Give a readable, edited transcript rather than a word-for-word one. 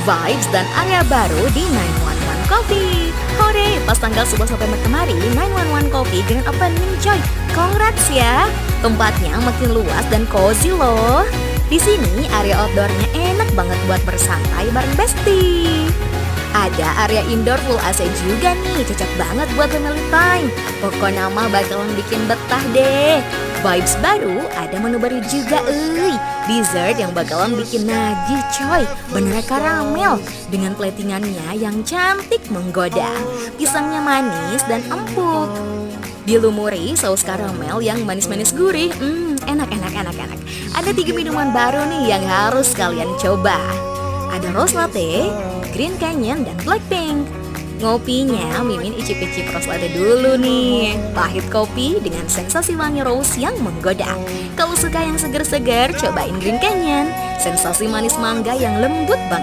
vibes dan area baru di 911 Coffee. Hore, pas tanggal 11 November kemarin, 911 Coffee grand opening coy. Congrats ya. Tempatnya makin luas dan cozy loh. Di sini area outdoornya enak banget buat bersantai bareng bestie. Ada area indoor full AC juga nih, cocok banget buat family time. Pokoknya mah bakalan bikin betah deh. Vibes baru, ada menu baru juga dessert yang bakalan bikin nagih coy. Bener karamel dengan platingannya yang cantik menggoda. Pisangnya manis dan empuk, dilumuri saus karamel yang manis-manis gurih. Enak. Ada 3 minuman baru nih yang harus kalian coba. Ada rose latte, green canyon, dan blackpink. Ngopinya Mimin icip-icip rose latte dulu nih. Pahit kopi dengan sensasi wangi rose yang menggoda. Kalau suka yang seger-seger, cobain green canyon. Sensasi manis mangga yang lembut banget.